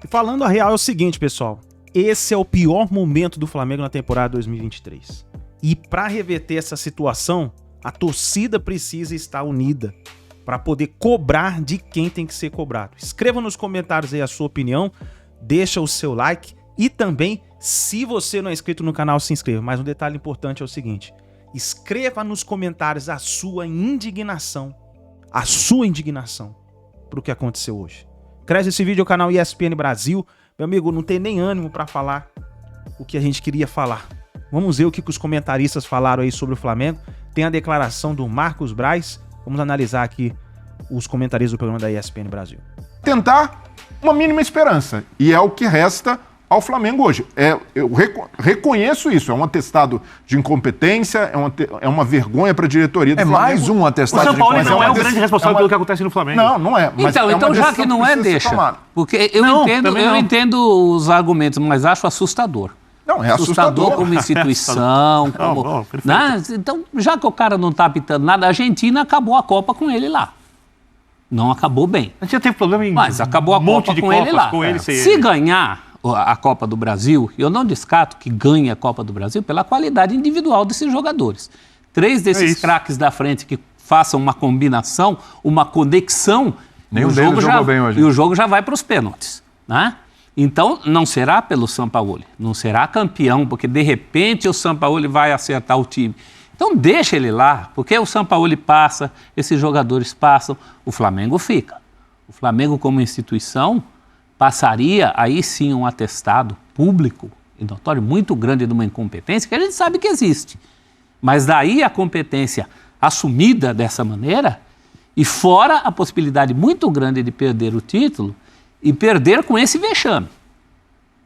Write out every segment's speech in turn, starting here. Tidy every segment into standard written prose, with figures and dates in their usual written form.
E falando a real é o seguinte, pessoal. Esse é o pior momento do Flamengo na temporada 2023. E para reverter essa situação, a torcida precisa estar unida para poder cobrar de quem tem que ser cobrado. Escreva nos comentários aí a sua opinião, deixa o seu like e também, se você não é inscrito no canal, se inscreva. Mas um detalhe importante é o seguinte, escreva nos comentários a sua indignação pro que aconteceu hoje. Cresce esse vídeo ao canal ESPN Brasil. Meu amigo, não tem nem ânimo para falar o que a gente queria falar. Vamos ver o que os comentaristas falaram aí sobre o Flamengo. Tem a declaração do Marcos Braz. Vamos analisar aqui os comentaristas do programa da ESPN Brasil. Tentar uma mínima esperança. E é o que resta ao Flamengo hoje. Eu reconheço isso. É um atestado de incompetência, é uma vergonha para a diretoria do Flamengo. Mais um atestado de incompetência. O São Paulo não é o grande responsável pelo que acontece no Flamengo. Não é. Mas então já que não é, deixa. Porque eu entendo os argumentos, mas acho assustador. Não, é assustador como instituição. Então, já que o cara não está apitando nada, a Argentina acabou a Copa com ele lá. Não acabou bem. A gente já teve problema em mas acabou a Copa com ele lá. Se ganhar a Copa do Brasil, eu não descarto que ganhe a Copa do Brasil pela qualidade individual desses jogadores. 3 desses craques da frente que façam uma combinação, uma conexão, nenhum deles jogou bem hoje. E o jogo já vai para os pênaltis, né? Então, não será pelo Sampaoli, não será campeão, porque de repente o Sampaoli vai acertar o time. Então, deixa ele lá, porque o Sampaoli passa, esses jogadores passam, o Flamengo fica. O Flamengo, como instituição, passaria aí sim um atestado público e notório muito grande de uma incompetência, que a gente sabe que existe. Mas daí a competência assumida dessa maneira, e fora a possibilidade muito grande de perder o título, e perder com esse vexame.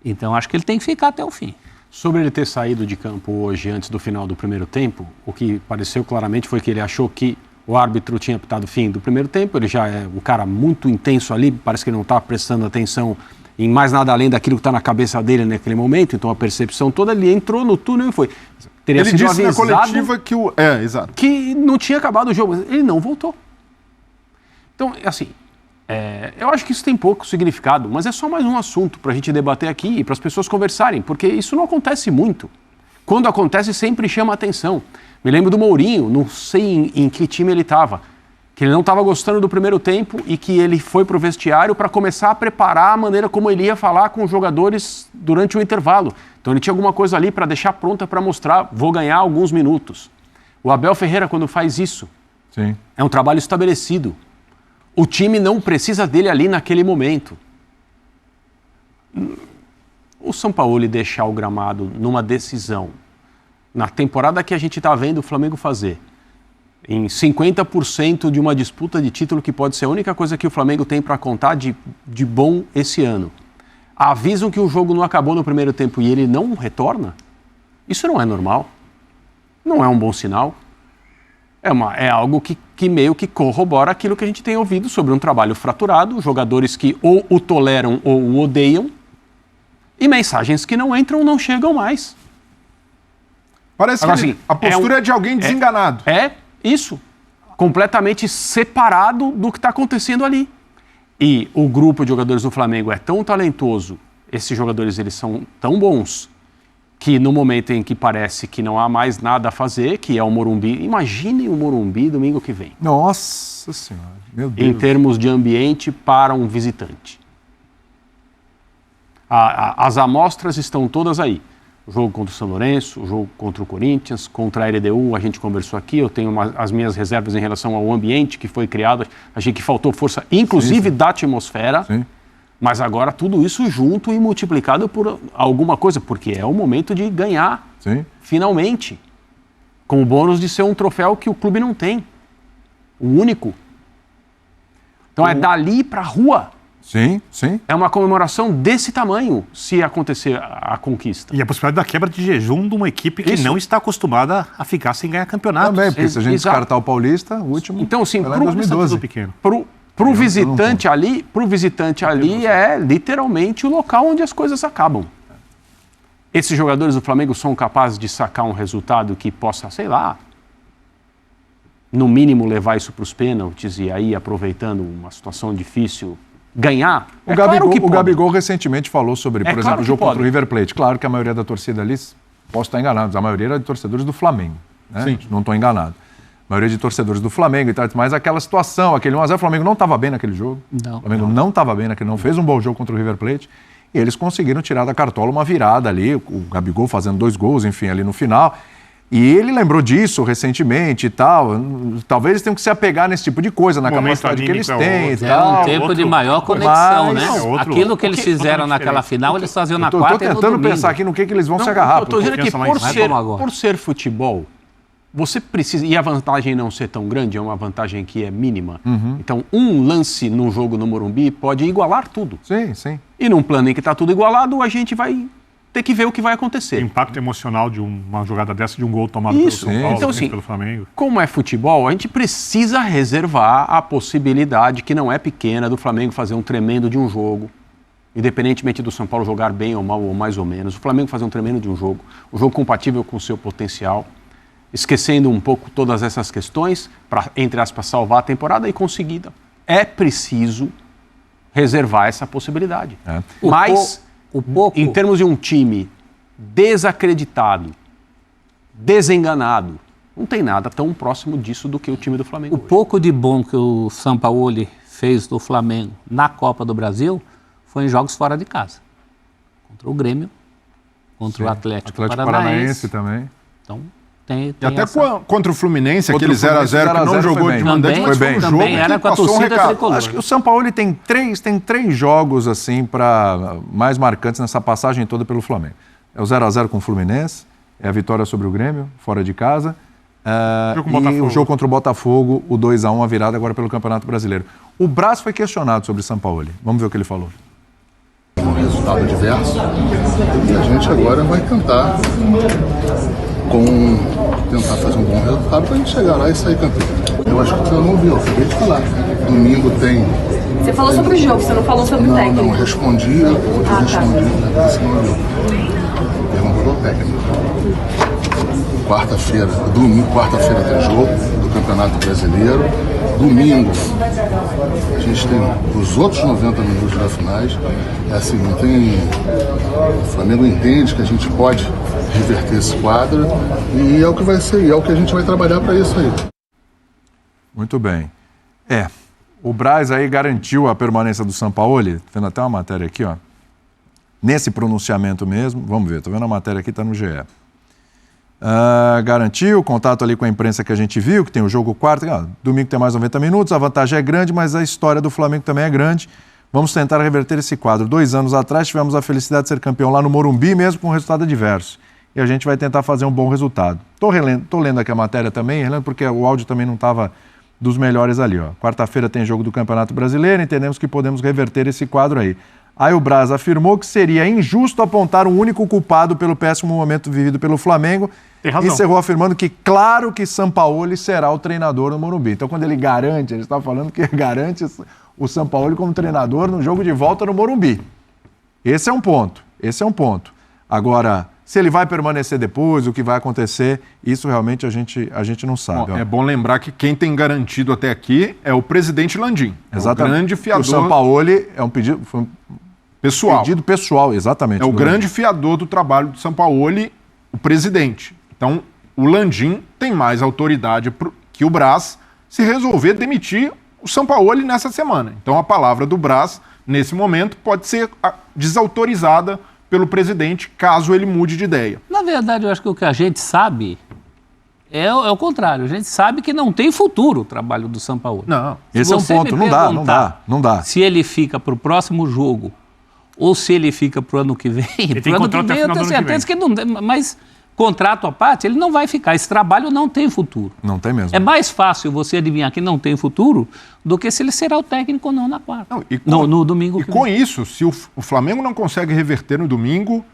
Então, acho que ele tem que ficar até o fim. Sobre ele ter saído de campo hoje, antes do final do primeiro tempo, o que pareceu claramente foi que ele achou que o árbitro tinha apitado o fim do primeiro tempo, ele já é um cara muito intenso ali, parece que ele não está prestando atenção em mais nada além daquilo que está na cabeça dele naquele momento, então a percepção toda, ele entrou no túnel e foi. Teria ele disse na coletiva que exato. Que não tinha acabado o jogo, ele não voltou. Então, assim... eu acho que isso tem pouco significado, mas é só mais um assunto para a gente debater aqui e para as pessoas conversarem, porque isso não acontece muito. Quando acontece, sempre chama atenção. Me lembro do Mourinho, não sei em que time ele estava, que ele não estava gostando do primeiro tempo e que ele foi para o vestiário para começar a preparar a maneira como ele ia falar com os jogadores durante o intervalo. Então ele tinha alguma coisa ali para deixar pronta para mostrar, vou ganhar alguns minutos. O Abel Ferreira, quando faz isso, sim, é um trabalho estabelecido. O time não precisa dele ali naquele momento. O Sampaoli deixar o gramado numa decisão, na temporada que a gente está vendo o Flamengo fazer, em 50% de uma disputa de título que pode ser a única coisa que o Flamengo tem para contar de bom esse ano, avisam que o jogo não acabou no primeiro tempo e ele não retorna, isso não é normal. Não é um bom sinal. É algo que meio que corrobora aquilo que a gente tem ouvido sobre um trabalho fraturado, jogadores que ou o toleram ou o odeiam, e mensagens que não entram, não chegam mais. Parece agora, que a postura é de alguém desenganado. É isso, completamente separado do que está acontecendo ali. E o grupo de jogadores do Flamengo é tão talentoso, esses jogadores eles são tão bons, que no momento em que parece que não há mais nada a fazer, que é o Morumbi, imaginem o Morumbi domingo que vem. Nossa Senhora, meu Deus. Em termos de ambiente para um visitante. As amostras estão todas aí. O jogo contra o São Lourenço, o jogo contra o Corinthians, contra a LDU, a gente conversou aqui, eu tenho as minhas reservas em relação ao ambiente que foi criado, achei que faltou força, inclusive sim. Da atmosfera. Sim. Mas agora tudo isso junto e multiplicado por alguma coisa, porque é o momento de ganhar, sim, finalmente. Com o bônus de ser um troféu que o clube não tem. O único. Então é dali para a rua. Sim, sim. É uma comemoração desse tamanho, se acontecer a conquista. E a possibilidade da quebra de jejum de uma equipe que não está acostumada a ficar sem ganhar campeonato. Também, porque se a gente descartar o Paulista, o último então, assim, foi lá em 2012. Para o visitante ali é literalmente o local onde as coisas acabam. Esses jogadores do Flamengo são capazes de sacar um resultado que possa, sei lá, no mínimo levar isso para os pênaltis e aí, aproveitando uma situação difícil, ganhar, O Gabigol recentemente falou sobre, por exemplo, o jogo contra o River Plate. Claro que a maioria da torcida ali, posso estar enganado, mas a maioria era de torcedores do Flamengo. Né? Sim. Não estou enganado. A maioria de torcedores do Flamengo e tal, mas aquela situação, aquele 1-0, o Flamengo não estava bem naquele jogo. O Flamengo não estava bem naquele, não fez um bom jogo contra o River Plate. E eles conseguiram tirar da cartola uma virada ali, o Gabigol fazendo 2 gols, enfim, ali no final. E ele lembrou disso recentemente e tal. Talvez eles tenham que se apegar nesse tipo de coisa, na capacidade que eles têm e tal. É um tempo de maior conexão, né? Outro- Aquilo que eles fizeram naquela final, eles faziam na Tô quarta e no tentando domingo. pensar aqui no que eles vão se agarrar. Eu estou dizendo que confiança mais. por ser futebol, você precisa... E a vantagem não ser tão grande, é uma vantagem que é mínima. Então, um lance no jogo no Morumbi pode igualar tudo. Sim, sim. E num plano em que está tudo igualado, a gente vai ter que ver o que vai O acontecer. impacto emocional de uma jogada dessa, de um gol tomado Isso, pelo São Paulo, então, assim, pelo Flamengo. Como é futebol, a gente precisa reservar a possibilidade, que não é pequena, do Flamengo fazer um tremendo de um jogo. Independentemente do São Paulo jogar bem ou mal, ou mais ou menos. O Flamengo fazer um tremendo de um jogo compatível com o seu potencial, esquecendo um pouco todas essas questões, para, entre aspas, salvar a temporada e conseguida. É preciso reservar essa possibilidade. É. Mas, pouco... em termos de um time desacreditado, desenganado, não tem nada tão próximo disso do que o time do Flamengo. O pouco de bom que o Sampaoli fez do Flamengo na Copa do Brasil foi em jogos fora de casa. Contra o Grêmio, contra o Atlético Paranaense também. Então, tem E até essa... contra o Fluminense, Contra aquele o Fluminense, 0x0 que não 0x0 jogou foi de bem. mandante, mas foi um jogo também era que com a passou um torcida recado. tricolor. Acho que o São Paulo tem três jogos assim mais marcantes nessa passagem toda pelo Flamengo. É o 0x0 com o Fluminense, é a vitória sobre o Grêmio, fora de casa, e o jogo contra o Botafogo, o 2x1, a virada agora pelo Campeonato Brasileiro. O Braz foi questionado sobre São Paulo. Vamos ver o que ele falou. Um resultado adverso e a gente agora vai tentar fazer um bom resultado para a gente chegar lá e sair campeão. Eu acho que você não ouviu, eu acabei de falar. Domingo tem... Você falou sobre o jogo, você não falou sobre o técnico. Não, respondi, você não ouviu. Perguntou ao técnico. Quarta-feira tem jogo do Campeonato Brasileiro. Domingo, a gente tem os outros 90 minutos da finais. É assim, não tem... O Flamengo entende que a gente pode reverter esse quadro e é o que vai ser, e é o que a gente vai trabalhar para isso aí. Muito bem. O Braz aí garantiu a permanência do Sampaoli. Tô vendo até uma matéria aqui, ó. Nesse pronunciamento mesmo, vamos ver, tô vendo a matéria aqui, tá no GE. Garantiu, contato ali com a imprensa que a gente viu, que tem o jogo quarto, domingo tem mais 90 minutos, a vantagem é grande, mas a história do Flamengo também é grande. Vamos tentar reverter esse quadro. 2 anos atrás tivemos a felicidade de ser campeão lá no Morumbi, mesmo com resultado adverso. E a gente vai tentar fazer um bom resultado. Tô lendo aqui a matéria também, porque o áudio também não estava dos melhores ali. Quarta-feira tem jogo do Campeonato Brasileiro, entendemos que podemos reverter esse quadro aí. Aí o Braz afirmou que seria injusto apontar um único culpado pelo péssimo momento vivido pelo Flamengo. Tem razão. E encerrou afirmando que claro que Sampaoli será o treinador no Morumbi. Então quando ele garante, ele está falando que garante o Sampaoli como treinador no jogo de volta no Morumbi. Esse é um ponto. Agora, se ele vai permanecer depois, o que vai acontecer, isso realmente a gente não sabe. É bom lembrar que quem tem garantido até aqui é o presidente Landim. Exatamente. É o grande fiador. O Sampaoli é um pedido... Pessoal. Pedido pessoal, exatamente. É o grande fiador do trabalho do Sampaoli, o presidente. Então, o Landim tem mais autoridade que o Braz se resolver demitir o Sampaoli nessa semana. Então, a palavra do Braz, nesse momento, pode ser desautorizada pelo presidente, caso ele mude de ideia. Na verdade, eu acho que o que a gente sabe é o contrário. A gente sabe que não tem futuro o trabalho do Sampaoli. Não. Esse é um ponto. Não dá. Se ele fica para o próximo jogo ou se ele fica para o ano que vem, tem contrato até eu final do tenho ano que certeza que não tem. Mas contrato à parte, ele não vai ficar. Esse trabalho não tem futuro. Não tem mesmo. É mais fácil você adivinhar que não tem futuro do que se ele será o técnico ou não na quarta. No domingo. E com isso, se o Flamengo não consegue reverter no domingo,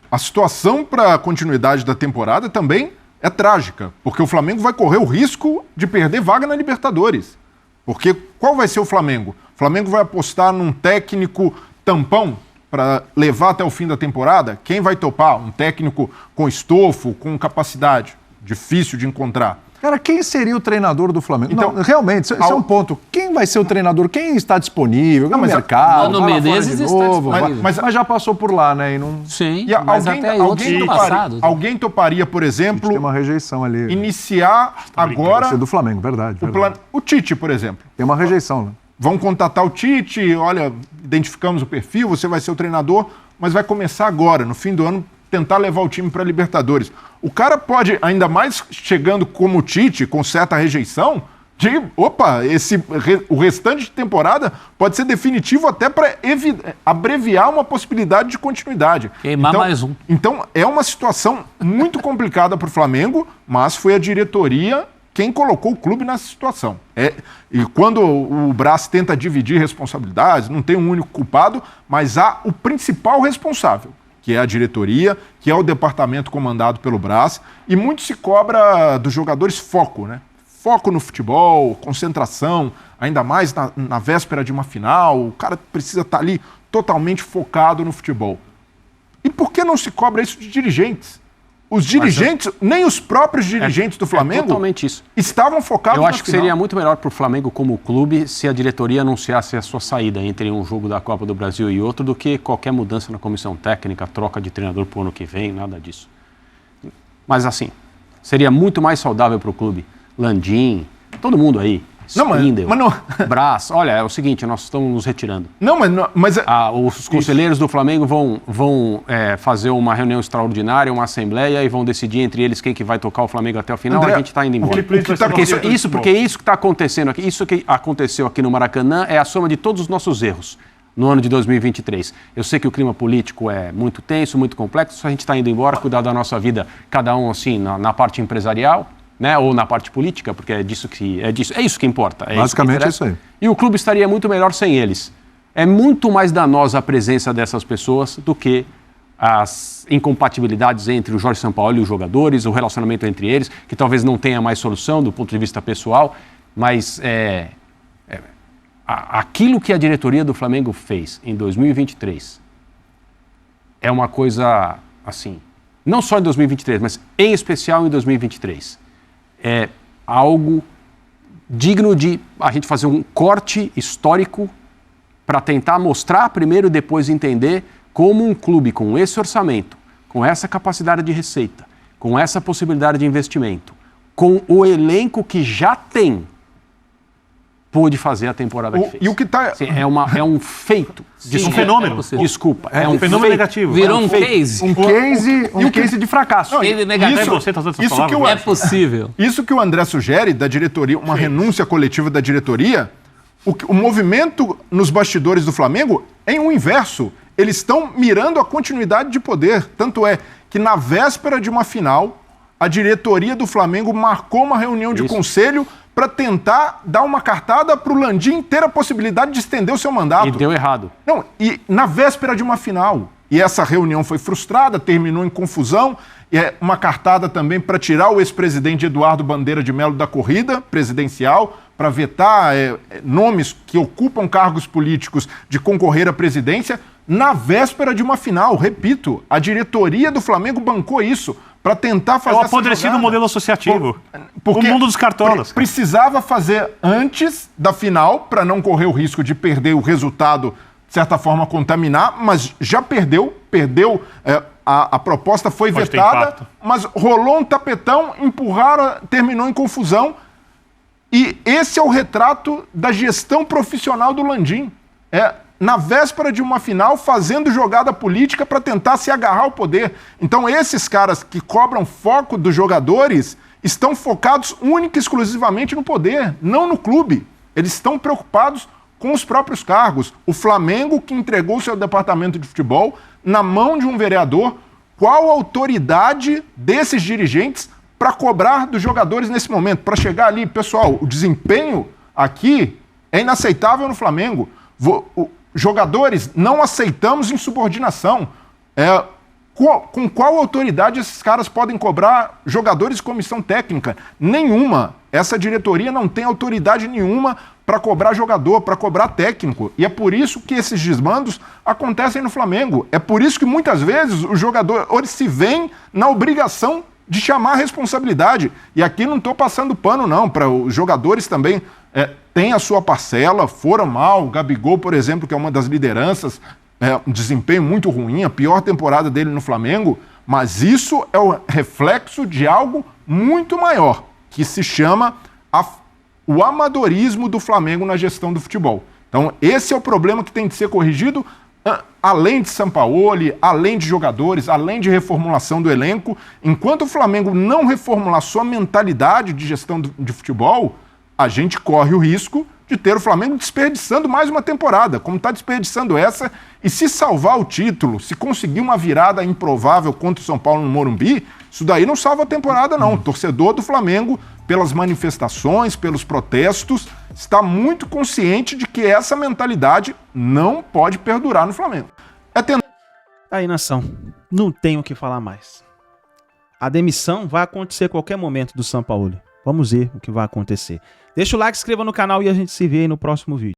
a situação para a continuidade da temporada também é trágica, porque o Flamengo vai correr o risco de perder vaga na Libertadores. Porque qual vai ser o Flamengo? O Flamengo vai apostar num técnico tampão para levar até o fim da temporada? Quem vai topar? Um técnico com estofo, com capacidade? Difícil de encontrar. Cara, quem seria o treinador do Flamengo? Então, não, realmente, isso é um ponto. Quem vai ser o treinador? Quem está disponível? No mercado? Mano Menezes está disponível. Mas já passou por lá, né? E não... Sim, E mas até outros passados. Alguém toparia, por exemplo, Tem uma rejeição ali. iniciar agora Vai ser do Flamengo, verdade. o Tite, por exemplo. Tem uma rejeição, né? Vão contatar o Tite, olha, identificamos o perfil, você vai ser o treinador, mas vai começar agora, no fim do ano, tentar levar o time para a Libertadores. O cara pode, ainda mais chegando como o Tite, com certa rejeição, o restante de temporada pode ser definitivo até para abreviar uma possibilidade de continuidade. Queimar mais um. Então, é uma situação muito complicada para o Flamengo, mas foi a diretoria quem colocou o clube nessa situação. E quando o Brás tenta dividir responsabilidades, não tem um único culpado, mas há o principal responsável, que é a diretoria, que é o departamento comandado pelo Brás, e muito se cobra dos jogadores foco, né? Foco no futebol, concentração, ainda mais na véspera de uma final, o cara precisa estar ali totalmente focado no futebol. E por que não se cobra isso de dirigentes? Os dirigentes, nem os próprios dirigentes do Flamengo totalmente isso. Estavam focados Eu acho na que final. seria muito melhor para o Flamengo como clube se a diretoria anunciasse a sua saída entre um jogo da Copa do Brasil e outro do que qualquer mudança na comissão técnica, troca de treinador para o ano que vem, nada disso. Mas assim, seria muito mais saudável para o clube. Landim, todo mundo aí. Spindel, Brás. Olha, é o seguinte, nós estamos nos retirando. Os conselheiros do Flamengo vão fazer uma reunião extraordinária, uma assembleia e vão decidir entre eles quem que vai tocar o Flamengo até o final. André, a gente está indo embora. Porque isso que está acontecendo aqui, isso que aconteceu aqui no Maracanã é a soma de todos os nossos erros no ano de 2023. Eu sei que o clima político é muito tenso, muito complexo, a gente está indo embora, cuidar da nossa vida, cada um assim, na parte empresarial, né, ou na parte política, porque é isso que importa. Basicamente é isso aí. E o clube estaria muito melhor sem eles. É muito mais danosa a presença dessas pessoas do que as incompatibilidades entre o Jorge Sampaoli e os jogadores, o relacionamento entre eles, que talvez não tenha mais solução do ponto de vista pessoal, mas aquilo que a diretoria do Flamengo fez em 2023 é uma coisa, assim, não só em 2023, mas em especial em 2023. É algo digno de a gente fazer um corte histórico para tentar mostrar primeiro e depois entender como um clube com esse orçamento, com essa capacidade de receita, com essa possibilidade de investimento, com o elenco que já tem, pôde fazer a temporada que fez. E o que tá... Sim, é um feito. Sim, um fenômeno. Desculpa. É um fenômeno feito. negativo. Virou um case. Um case de fracasso. Case negativo. É possível. Isso que o André sugere da diretoria, uma renúncia coletiva da diretoria, o movimento nos bastidores do Flamengo é o inverso. Eles estão mirando a continuidade de poder. Tanto é que na véspera de uma final, a diretoria do Flamengo marcou uma reunião de conselho para tentar dar uma cartada para o Landim ter a possibilidade de estender o seu mandato. E deu errado. Não, e na véspera de uma final. E essa reunião foi frustrada, terminou em confusão. E é uma cartada também para tirar o ex-presidente Eduardo Bandeira de Melo da corrida presidencial, para vetar nomes que ocupam cargos políticos de concorrer à presidência, na véspera de uma final. Repito, a diretoria do Flamengo bancou isso para tentar fazer essa jogada. É o apodrecido modelo associativo. Porque o mundo dos cartolas. Precisava fazer antes da final, para não correr o risco de perder o resultado, de certa forma, contaminar, mas já perdeu, a proposta foi vetada, mas rolou um tapetão, empurraram, terminou em confusão. E esse é o retrato da gestão profissional do Landim. Na véspera de uma final, fazendo jogada política para tentar se agarrar ao poder. Então, esses caras que cobram foco dos jogadores estão focados única e exclusivamente no poder, não no clube. Eles estão preocupados com os próprios cargos. O Flamengo, que entregou seu departamento de futebol na mão de um vereador, qual a autoridade desses dirigentes para cobrar dos jogadores nesse momento? Para chegar ali, pessoal, o desempenho aqui é inaceitável no Flamengo. Jogadores, não aceitamos insubordinação. Com qual autoridade esses caras podem cobrar jogadores de comissão técnica? Nenhuma. Essa diretoria não tem autoridade nenhuma para cobrar jogador, para cobrar técnico. E é por isso que esses desmandos acontecem no Flamengo. É por isso que muitas vezes os jogadores se veem na obrigação de chamar a responsabilidade. E aqui não estou passando pano, não, para os jogadores também têm a sua parcela, foram mal. O Gabigol, por exemplo, que é uma das lideranças, um desempenho muito ruim, a pior temporada dele no Flamengo, mas isso é o reflexo de algo muito maior, que se chama o amadorismo do Flamengo na gestão do futebol. Então, esse é o problema que tem de ser corrigido, além de Sampaoli, além de jogadores, além de reformulação do elenco. Enquanto o Flamengo não reformular sua mentalidade de gestão de futebol, a gente corre o risco de ter o Flamengo desperdiçando mais uma temporada, como está desperdiçando essa, e se salvar o título, se conseguir uma virada improvável contra o São Paulo no Morumbi, isso daí não salva a temporada, não. O torcedor do Flamengo, pelas manifestações, pelos protestos, está muito consciente de que essa mentalidade não pode perdurar no Flamengo. Aí, nação, não tenho o que falar mais. A demissão vai acontecer a qualquer momento do Sampaoli. Vamos ver o que vai acontecer. Deixa o like, se inscreva no canal e a gente se vê aí no próximo vídeo.